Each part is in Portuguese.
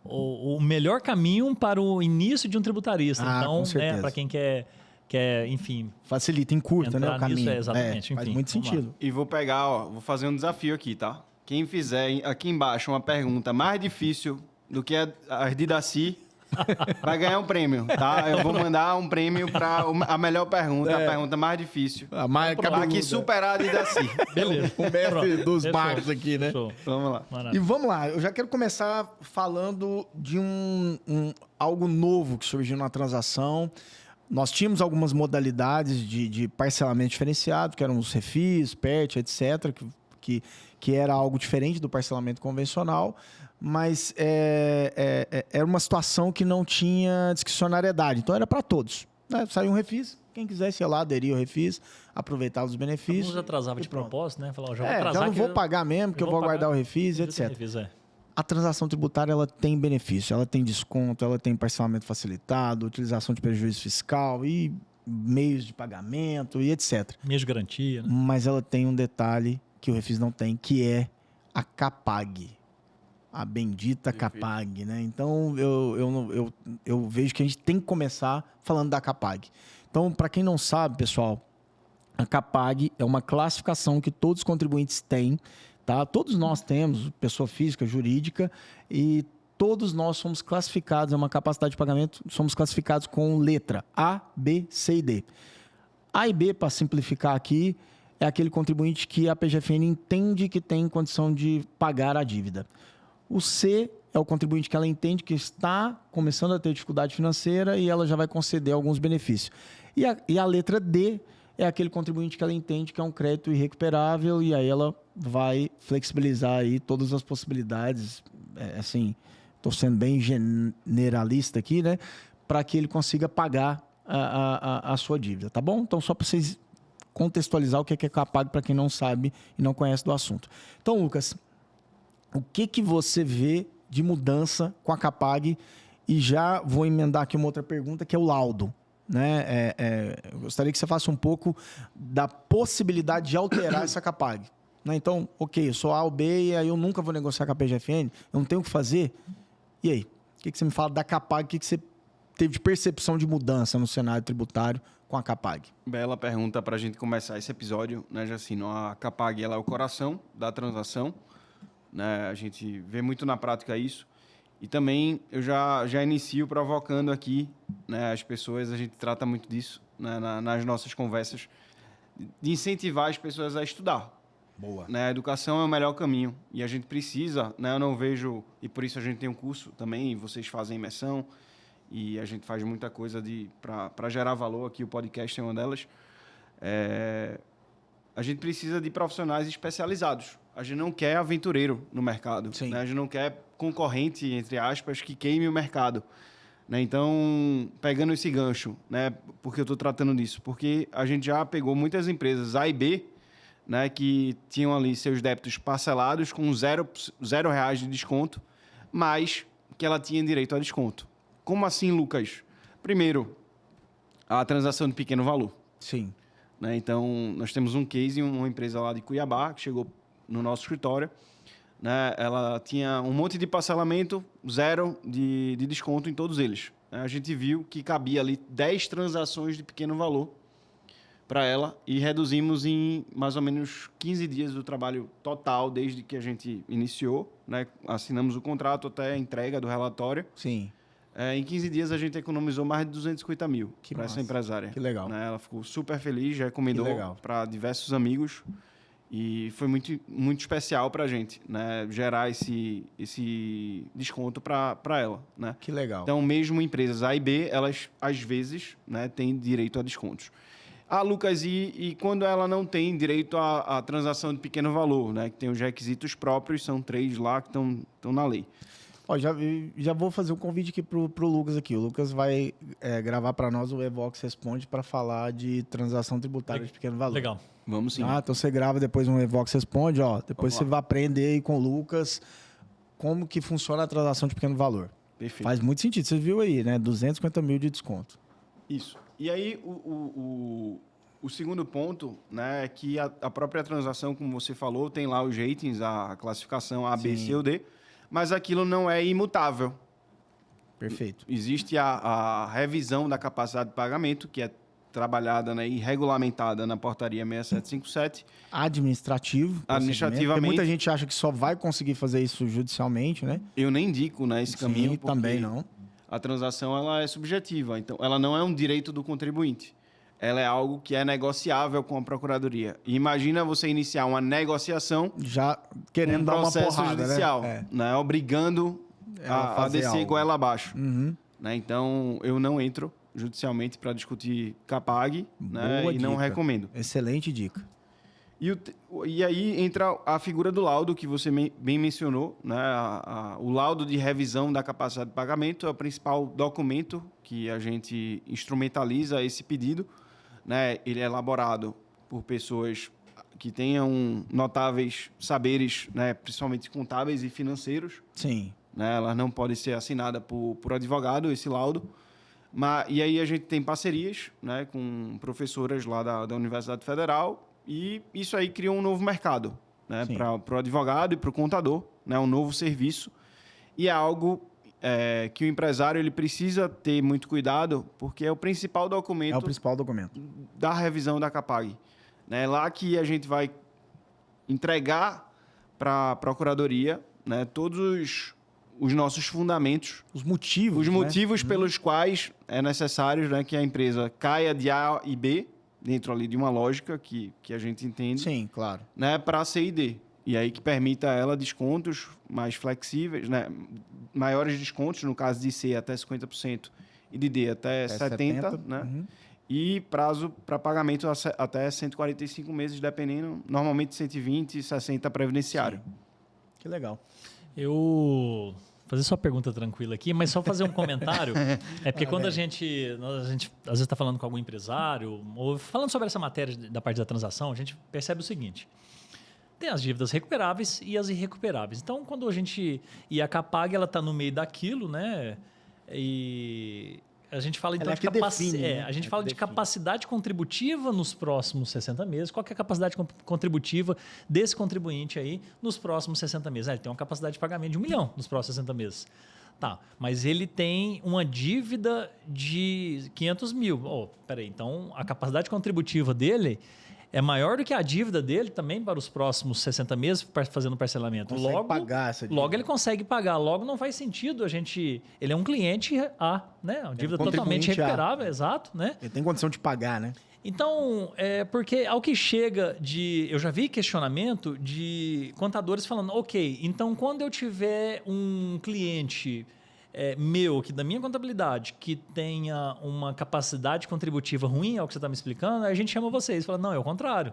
o melhor caminho para o início de um tributarista. Então, com certeza. para quem quer, enfim... Facilita, encurta, né, o caminho. Exatamente. Enfim, faz muito sentido. Lá. E vou vou fazer um desafio aqui, tá? Quem fizer aqui embaixo uma pergunta mais difícil do que as de Daci, vai ganhar um prêmio, tá? Eu vou mandar um prêmio para a melhor pergunta, a pergunta mais difícil. A mais Pra que superar a de Daci. Beleza. O mestre dos magos aqui, né? Show. Vamos lá. E vamos lá, eu já quero começar falando de algo novo que surgiu na transação. Nós tínhamos algumas modalidades de parcelamento diferenciado, que eram os refis, PERT, etc., que era algo diferente do parcelamento convencional, mas era uma situação que não tinha discricionariedade, então era para todos. Né? Saiu um refis, quem quisesse ir lá, aderir ao refis, aproveitava os benefícios. Alguns atrasavam de propósito, né? Falava, já vou já atrasar. não vou pagar mesmo, porque eu vou guardar o refis, etc. A transação tributária ela tem benefício, ela tem desconto, ela tem parcelamento facilitado, utilização de prejuízo fiscal e meios de pagamento e etc. Meios de garantia. Né? Mas ela tem um detalhe que o refis não tem, que é a CAPAG. A bendita CAPAG, né? Então, eu vejo que a gente tem que começar falando da CAPAG. Então, para quem não sabe, pessoal, a CAPAG é uma classificação que todos os contribuintes têm, tá? Todos nós temos, pessoa física, jurídica, e todos nós somos classificados, é uma capacidade de pagamento, somos classificados com letra A, B, C e D. A e B, para simplificar aqui, é aquele contribuinte que a PGFN entende que tem condição de pagar a dívida. O C é o contribuinte que ela entende que está começando a ter dificuldade financeira e ela já vai conceder alguns benefícios. E a letra D é aquele contribuinte que ela entende que é um crédito irrecuperável e aí ela vai flexibilizar aí todas as possibilidades, assim, estou sendo bem generalista aqui, né, para que ele consiga pagar a sua dívida, tá bom? Então, só para vocês contextualizar o que é CAPAG para quem não sabe e não conhece do assunto. Então, Lucas, o que você vê de mudança com a CAPAG? E já vou emendar aqui uma outra pergunta, que é o laudo. Né? Eu gostaria que você faça um pouco da possibilidade de alterar essa CAPAG. Né? Então, ok, eu sou A ou B e aí eu nunca vou negociar com a PGFN, eu não tenho o que fazer. E aí? O que você me fala da CAPAG? O que você teve de percepção de mudança no cenário tributário com a CAPAG? Bela pergunta para a gente começar esse episódio, né, Jacino? A CAPAG ela é o coração da transação, né? A gente vê muito na prática isso. E também eu já inicio provocando aqui, né, as pessoas, a gente trata muito disso, né, nas nossas conversas, de incentivar as pessoas a estudar. Boa. Né? A educação é o melhor caminho e a gente precisa, né, eu não vejo, e por isso a gente tem um curso também, e vocês fazem imersão, e a gente faz muita coisa para gerar valor, aqui o podcast é uma delas. A gente precisa de profissionais especializados. A gente não quer aventureiro no mercado. Né? A gente não quer concorrente, entre aspas, que queime o mercado. Né? Então, pegando esse gancho, né, porque eu estou tratando disso, porque a gente já pegou muitas empresas A e B, né, que tinham ali seus débitos parcelados com zero reais de desconto, mas que ela tinha direito a desconto. Como assim, Lucas? Primeiro, a transação de pequeno valor. Sim. Né? Então, nós temos um case, uma empresa lá de Cuiabá, que chegou no nosso escritório. Né? Ela tinha um monte de parcelamento, zero de desconto em todos eles. A gente viu que cabia ali 10 transações de pequeno valor para ela e reduzimos em mais ou menos 15 dias do trabalho total desde que a gente iniciou. Né? Assinamos o contrato até a entrega do relatório. Sim. Em 15 dias, a gente economizou mais de 250 mil para essa empresária. Que legal. Né? Ela ficou super feliz, já recomendou para diversos amigos. E foi muito, muito especial para a gente, né? Gerar esse desconto para ela. Né? Que legal. Então, mesmo empresas A e B, elas, às vezes, né, têm direito a descontos. Lucas, e quando ela não tem direito à transação de pequeno valor, né? Que tem os requisitos próprios, são 3 lá que estão na lei. Ó, já vou fazer um convite aqui pro Lucas aqui. O Lucas vai gravar para nós o Evox Responde para falar de transação tributária de pequeno valor. Legal. Vamos sim. Então você grava depois um Evox Responde, ó. Depois você vai aprender aí com o Lucas como que funciona a transação de pequeno valor. Perfeito. Faz muito sentido. Você viu aí, né? 250 mil de desconto. Isso. E aí, o segundo ponto, né, é que a própria transação, como você falou, tem lá os ratings, a classificação A, B, C ou D, mas aquilo não é imutável. Perfeito. Existe a revisão da capacidade de pagamento, que é trabalhada, né, e regulamentada na portaria 6757. Administrativamente. Muita gente acha que só vai conseguir fazer isso judicialmente, né? Eu nem indico, né, esse caminho. Sim, também não. A transação ela é subjetiva, então ela não é um direito do contribuinte. Ela é algo que é negociável com a procuradoria. E imagina você iniciar uma negociação já querendo dar uma porrada, judicial, né? Obrigando a descer algo. goela abaixo. Uhum. Né? Então, eu não entro judicialmente para discutir CAPAG, né? E não recomendo. Excelente dica. E aí entra a figura do laudo que você bem mencionou, né? O laudo de revisão da capacidade de pagamento é o principal documento que a gente instrumentaliza esse pedido, né? Ele é elaborado por pessoas que tenham notáveis saberes, né? Principalmente contábeis e financeiros. Sim. Né? Ela não pode ser assinada por advogado, esse laudo. E aí a gente tem parcerias, né, com professoras lá da Universidade Federal, e isso aí cria um novo mercado, né, para o advogado e para o contador, né, um novo serviço. E é algo que o empresário ele precisa ter muito cuidado, porque é o principal documento, da revisão da CAPAG. É lá que a gente vai entregar para a Procuradoria, né, todos os nossos fundamentos. Os motivos pelos quais é necessário, né, que a empresa caia de A e B, dentro ali de uma lógica que a gente entende. Sim, claro. Né, para C e D. E aí que permita a ela descontos mais flexíveis, né, maiores descontos, no caso de C até 50% e de D até 70%, né? Uhum. E prazo para pagamento até 145 meses, dependendo, normalmente 120 e 60 previdenciário. Sim. Que legal. Eu fazer sua pergunta tranquila aqui, mas só fazer um comentário. É porque quando a gente às vezes está falando com algum empresário, ou falando sobre essa matéria da parte da transação, a gente percebe o seguinte: tem as dívidas recuperáveis e as irrecuperáveis. Então, quando a gente... E a CAPAG, ela está no meio daquilo, né? E a gente fala, então, de capacidade contributiva nos próximos 60 meses. Qual que é a capacidade contributiva desse contribuinte aí nos próximos 60 meses? Ele tem uma capacidade de pagamento de 1 milhão nos próximos 60 meses. Tá, mas ele tem uma dívida de 500 mil. Peraí, então a capacidade contributiva dele é maior do que a dívida dele também para os próximos 60 meses, fazendo parcelamento. Consegue pagar essa dívida. Logo ele consegue pagar. Logo não faz sentido a gente... Ele é um cliente A, né? Uma dívida totalmente recuperável, exato, né? Ele tem condição de pagar, né? Então, porque ao que chega de... Eu já vi questionamento de contadores falando, ok, então quando eu tiver um cliente... meu, que da minha contabilidade, que tenha uma capacidade contributiva ruim, é o que você está me explicando, aí a gente chama vocês. Fala, não, é o contrário.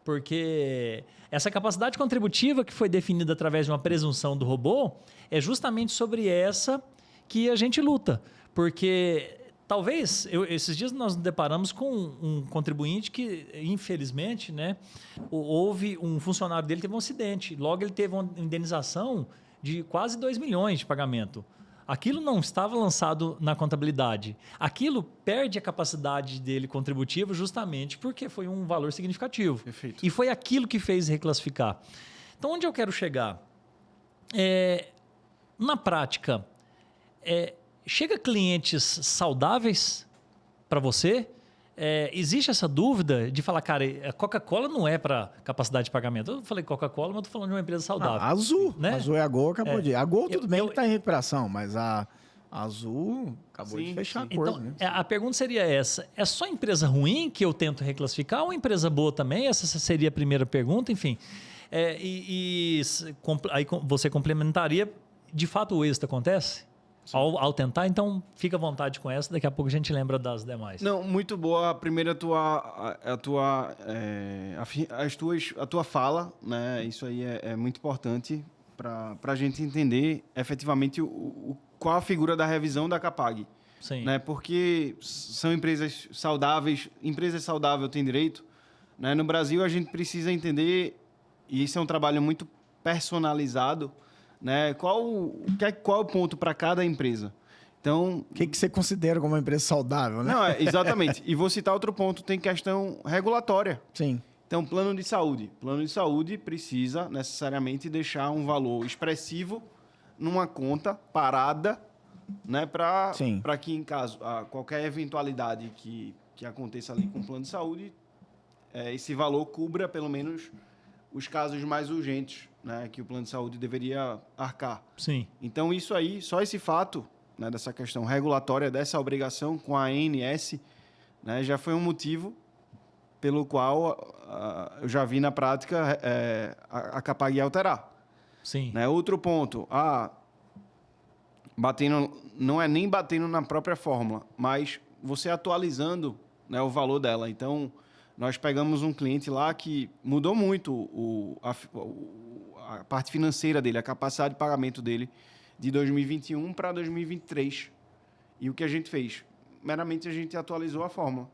Porque essa capacidade contributiva que foi definida através de uma presunção do robô é justamente sobre essa que a gente luta. Porque talvez, esses dias nós nos deparamos com um contribuinte que, infelizmente, né, houve um funcionário dele que teve um acidente. Logo ele teve uma indenização de quase 2 milhões de pagamento. Aquilo não estava lançado na contabilidade. Aquilo perde a capacidade dele contributiva justamente porque foi um valor significativo. Perfeito. E foi aquilo que fez reclassificar. Então, onde eu quero chegar? Na prática, chega clientes saudáveis para você? Existe essa dúvida de falar, cara, a Coca-Cola não é para capacidade de pagamento. Eu falei Coca-Cola, mas eu estou falando de uma empresa saudável. A Azul. Né? A Azul é a Gol, acabou de... A Gol tudo bem que está em recuperação, mas a Azul acabou de fechar a coisa. Então, né? a pergunta seria essa. É só empresa ruim que eu tento reclassificar ou empresa boa também? Essa seria a primeira pergunta, enfim. Aí você complementaria, de fato o êxito acontece? Ao tentar, então fica à vontade com essa, daqui a pouco a gente lembra das demais. Não, muito boa. Primeiro a tua fala, né? Isso aí é muito importante para a gente entender efetivamente qual a figura da revisão da CAPAG. Sim. Né? Porque são empresas saudáveis, empresa saudável tem direito. Né? No Brasil a gente precisa entender, e isso é um trabalho muito personalizado, né? Qual o ponto para cada empresa? Então, o que você considera como uma empresa saudável, né? Não, exatamente. E vou citar outro ponto, tem questão regulatória. Sim. Então, plano de saúde. Plano de saúde precisa necessariamente deixar um valor expressivo numa conta parada, né, para Sim. que, em caso, qualquer eventualidade que aconteça ali com o plano de saúde, esse valor cubra, pelo menos, os casos mais urgentes, né, que o plano de saúde deveria arcar. Sim. Então, isso aí, só esse fato, né, dessa questão regulatória, dessa obrigação com a ANS, né, já foi um motivo pelo qual eu já vi na prática a Capag alterar. Sim. Né? Outro ponto, não é nem batendo na própria fórmula, mas você atualizando, né, o valor dela. Então, nós pegamos um cliente lá que mudou muito a parte financeira dele, a capacidade de pagamento dele de 2021 para 2023. E o que a gente fez? Meramente a gente atualizou a fórmula.